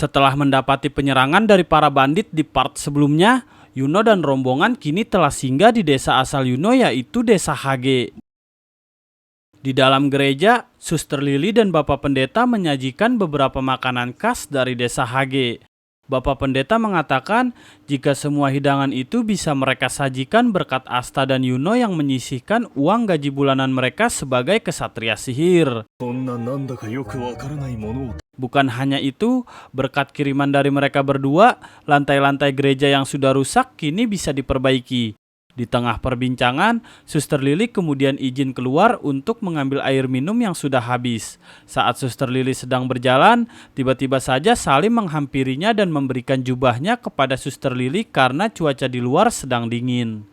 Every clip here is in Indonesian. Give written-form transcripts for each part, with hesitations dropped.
Setelah mendapati penyerangan dari para bandit di part sebelumnya, Yuno dan rombongan kini telah singgah di desa asal Yuno, yaitu Desa Hage. Di dalam gereja, Suster Lily dan Bapak Pendeta menyajikan beberapa makanan khas dari Desa Hage. Bapak Pendeta mengatakan jika semua hidangan itu bisa mereka sajikan berkat Asta dan Yuno yang menyisihkan uang gaji bulanan mereka sebagai kesatria sihir. Bukan hanya itu, berkat kiriman dari mereka berdua, lantai-lantai gereja yang sudah rusak kini bisa diperbaiki. Di tengah perbincangan, Suster Lily kemudian izin keluar untuk mengambil air minum yang sudah habis. Saat Suster Lily sedang berjalan, tiba-tiba saja Salim menghampirinya dan memberikan jubahnya kepada Suster Lily karena cuaca di luar sedang dingin.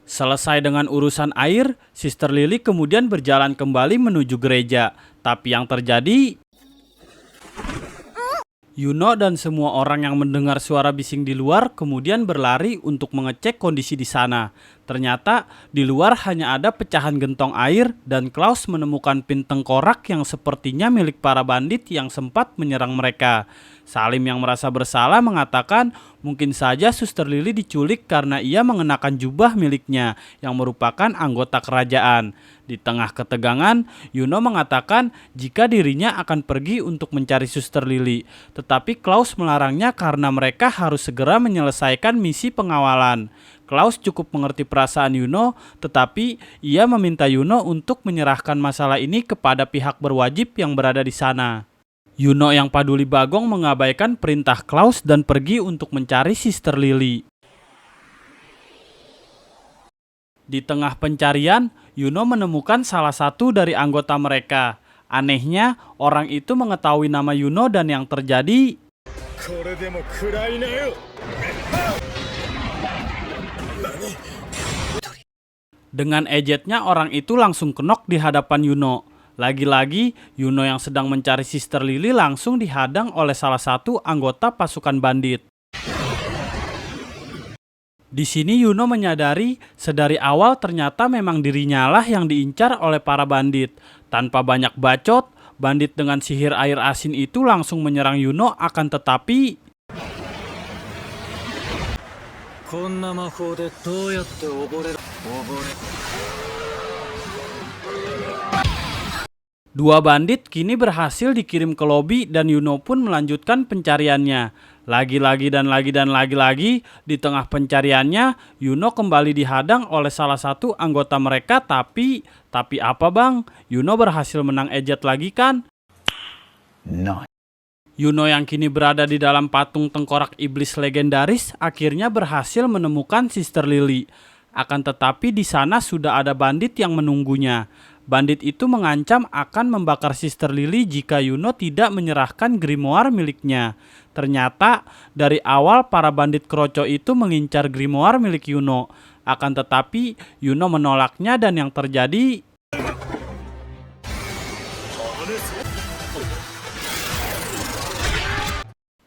Selesai dengan urusan air, Suster Lily kemudian berjalan kembali menuju gereja. Tapi yang terjadi, Yuno dan semua orang yang mendengar suara bising di luar kemudian berlari untuk mengecek kondisi di sana. Ternyata di luar hanya ada pecahan gentong air dan Klaus menemukan pin tengkorak yang sepertinya milik para bandit yang sempat menyerang mereka. Salim yang merasa bersalah mengatakan mungkin saja Suster Lily diculik karena ia mengenakan jubah miliknya yang merupakan anggota kerajaan. Di tengah ketegangan, Yuno mengatakan jika dirinya akan pergi untuk mencari Suster Lily. Tetapi Klaus melarangnya karena mereka harus segera menyelesaikan misi pengawalan. Klaus cukup mengerti perasaan Yuno, tetapi ia meminta Yuno untuk menyerahkan masalah ini kepada pihak berwajib yang berada di sana. Yuno yang paduli bagong mengabaikan perintah Klaus dan pergi untuk mencari Suster Lily. Di tengah pencarian, Yuno menemukan salah satu dari anggota mereka. Anehnya, orang itu mengetahui nama Yuno dan yang terjadi. Dengan ejetnya orang itu langsung kenok di hadapan Yuno. Lagi-lagi, Yuno yang sedang mencari Suster Lily langsung dihadang oleh salah satu anggota pasukan bandit. Di sini Yuno menyadari sedari awal ternyata memang dirinya lah yang diincar oleh para bandit. Tanpa banyak bacot, bandit dengan sihir air asin itu langsung menyerang Yuno, akan tetapi dua bandit kini berhasil dikirim ke lobi dan Yuno pun melanjutkan pencariannya. Lagi-lagi dan lagi-lagi, di tengah pencariannya, Yuno kembali dihadang oleh salah satu anggota mereka, tapi apa bang? Yuno berhasil menang ejet lagi kan? No. Yuno yang kini berada di dalam patung tengkorak iblis legendaris akhirnya berhasil menemukan Suster Lily. Akan tetapi di sana sudah ada bandit yang menunggunya. Bandit itu mengancam akan membakar Suster Lily jika Yuno tidak menyerahkan grimoire miliknya. Ternyata dari awal para bandit kroco itu mengincar grimoire milik Yuno. Akan tetapi Yuno menolaknya dan yang terjadi,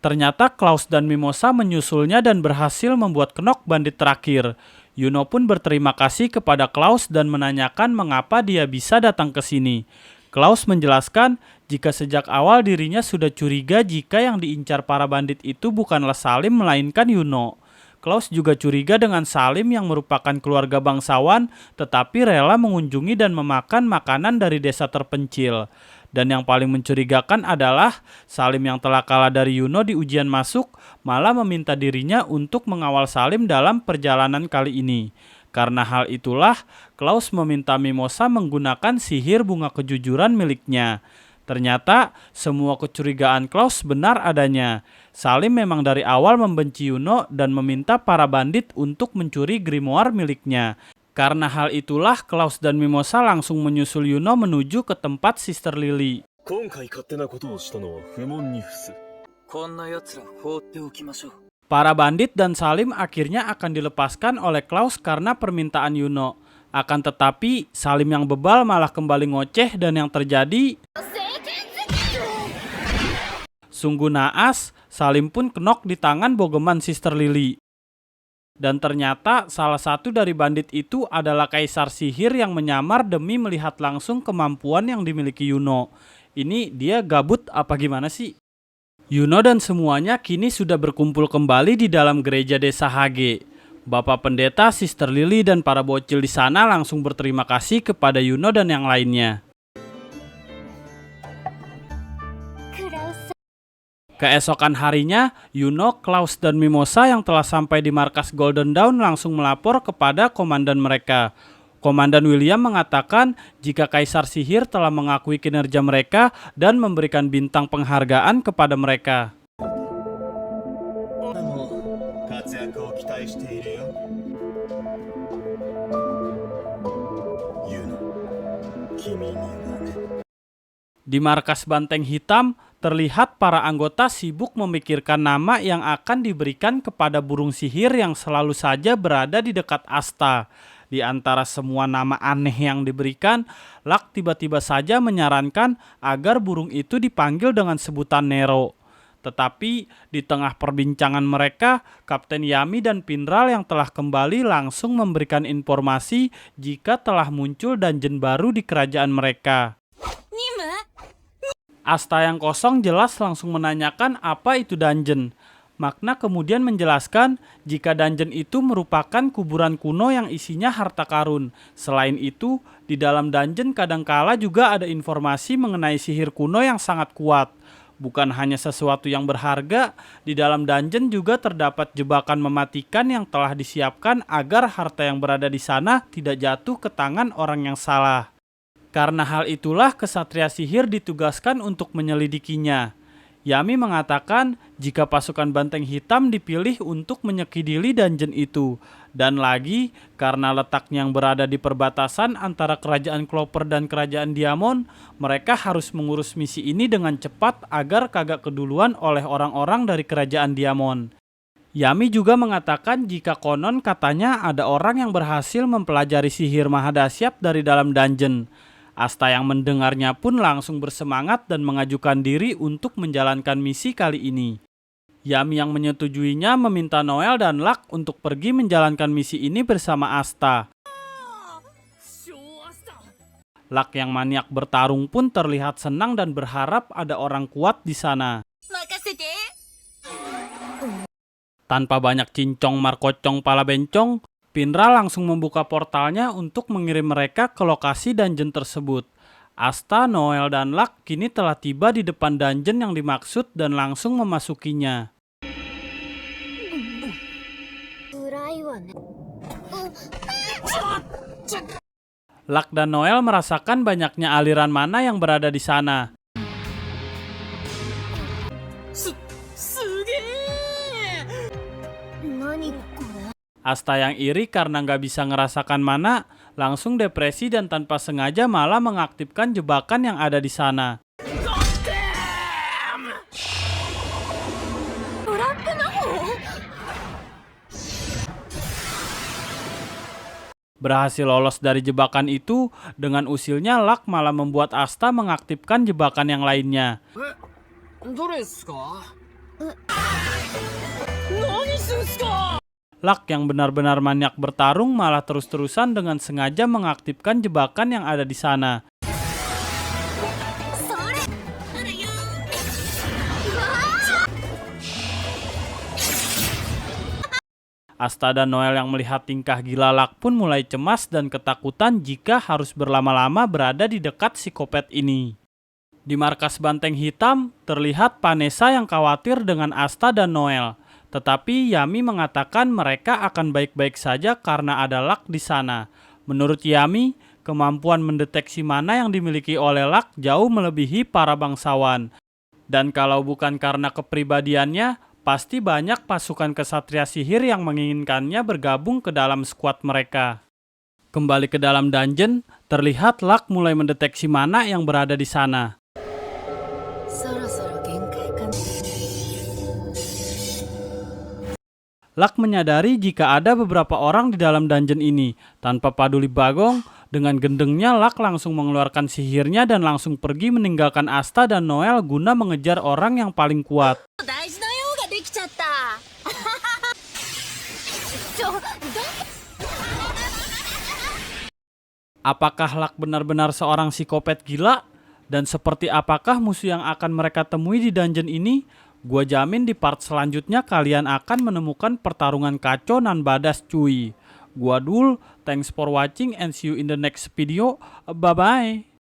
ternyata Klaus dan Mimosa menyusulnya dan berhasil membuat kenok bandit terakhir. Yuno pun berterima kasih kepada Klaus dan menanyakan mengapa dia bisa datang ke sini. Klaus menjelaskan jika sejak awal dirinya sudah curiga jika yang diincar para bandit itu bukanlah Salim melainkan Yuno. Klaus juga curiga dengan Salim yang merupakan keluarga bangsawan tetapi rela mengunjungi dan memakan makanan dari desa terpencil. Dan yang paling mencurigakan adalah Salim yang telah kalah dari Yuno di ujian masuk malah meminta dirinya untuk mengawal Salim dalam perjalanan kali ini. Karena hal itulah, Klaus meminta Mimosa menggunakan sihir bunga kejujuran miliknya. Ternyata semua kecurigaan Klaus benar adanya. Salim memang dari awal membenci Yuno dan meminta para bandit untuk mencuri grimoire miliknya. Karena hal itulah Klaus dan Mimosa langsung menyusul Yuno menuju ke tempat Suster Lily. Para bandit dan Salim akhirnya akan dilepaskan oleh Klaus karena permintaan Yuno. Akan tetapi Salim yang bebal malah kembali ngoceh dan yang terjadi, sungguh naas, Salim pun kenok di tangan bogeman Suster Lily. Dan ternyata salah satu dari bandit itu adalah kaisar sihir yang menyamar demi melihat langsung kemampuan yang dimiliki Yuno. Ini dia gabut apa gimana sih? Yuno dan semuanya kini sudah berkumpul kembali di dalam gereja desa Hage. Bapak pendeta, Sister Lily, dan para bocil di sana langsung berterima kasih kepada Yuno dan yang lainnya. Keesokan harinya, Yuno, Klaus, dan Mimosa yang telah sampai di markas Golden Dawn langsung melapor kepada komandan mereka. Komandan William mengatakan jika Kaisar Sihir telah mengakui kinerja mereka dan memberikan bintang penghargaan kepada mereka. Di markas Banteng Hitam, terlihat para anggota sibuk memikirkan nama yang akan diberikan kepada burung sihir yang selalu saja berada di dekat Asta. Di antara semua nama aneh yang diberikan, Luck tiba-tiba saja menyarankan agar burung itu dipanggil dengan sebutan Nero. Tetapi di tengah perbincangan mereka, Kapten Yami dan Pinral yang telah kembali langsung memberikan informasi jika telah muncul dungeon baru di kerajaan mereka. Asta yang kosong jelas langsung menanyakan apa itu dungeon. Makna kemudian menjelaskan jika dungeon itu merupakan kuburan kuno yang isinya harta karun. Selain itu, di dalam dungeon kadangkala juga ada informasi mengenai sihir kuno yang sangat kuat. Bukan hanya sesuatu yang berharga, di dalam dungeon juga terdapat jebakan mematikan yang telah disiapkan agar harta yang berada di sana tidak jatuh ke tangan orang yang salah. Karena hal itulah kesatria sihir ditugaskan untuk menyelidikinya. Yami mengatakan jika pasukan Banteng Hitam dipilih untuk menyekidili dungeon itu. Dan lagi, karena letaknya yang berada di perbatasan antara kerajaan Clover dan kerajaan Diamond, mereka harus mengurus misi ini dengan cepat agar kagak keduluan oleh orang-orang dari kerajaan Diamond. Yami juga mengatakan jika konon katanya ada orang yang berhasil mempelajari sihir mahadasyat dari dalam dungeon. Asta yang mendengarnya pun langsung bersemangat dan mengajukan diri untuk menjalankan misi kali ini. Yami yang menyetujuinya meminta Noel dan Luck untuk pergi menjalankan misi ini bersama Asta. Luck yang maniak bertarung pun terlihat senang dan berharap ada orang kuat di sana. Tanpa banyak cincong markocong pala bencong, Pinral langsung membuka portalnya untuk mengirim mereka ke lokasi dungeon tersebut. Asta, Noel, dan Luck kini telah tiba di depan dungeon yang dimaksud dan langsung memasukinya. Luck dan Noel merasakan banyaknya aliran mana yang berada di sana. Asta yang iri karena nggak bisa ngerasakan mana, langsung depresi dan tanpa sengaja malah mengaktifkan jebakan yang ada di sana. Berhasil lolos dari jebakan itu, dengan usilnya Luck malah membuat Asta mengaktifkan jebakan yang lainnya. Luck yang benar-benar maniak bertarung malah terus-terusan dengan sengaja mengaktifkan jebakan yang ada di sana. Asta dan Noel yang melihat tingkah gila Luck pun mulai cemas dan ketakutan jika harus berlama-lama berada di dekat psikopat ini. Di markas Banteng Hitam, terlihat Vanessa yang khawatir dengan Asta dan Noel. Tetapi Yami mengatakan mereka akan baik-baik saja karena ada Luck di sana. Menurut Yami, kemampuan mendeteksi mana yang dimiliki oleh Luck jauh melebihi para bangsawan. Dan kalau bukan karena kepribadiannya, pasti banyak pasukan kesatria sihir yang menginginkannya bergabung ke dalam skuad mereka. Kembali ke dalam dungeon, terlihat Luck mulai mendeteksi mana yang berada di sana. Luck menyadari jika ada beberapa orang di dalam dungeon ini. Tanpa peduli Bagong, dengan gendengnya Luck langsung mengeluarkan sihirnya dan langsung pergi meninggalkan Asta dan Noel guna mengejar orang yang paling kuat. Apakah Luck benar-benar seorang psikopat gila? Dan seperti apakah musuh yang akan mereka temui di dungeon ini? Gua jamin di part selanjutnya kalian akan menemukan pertarungan kacau nan badas cuy. Gua Dul, thanks for watching and see you in the next video. Bye bye.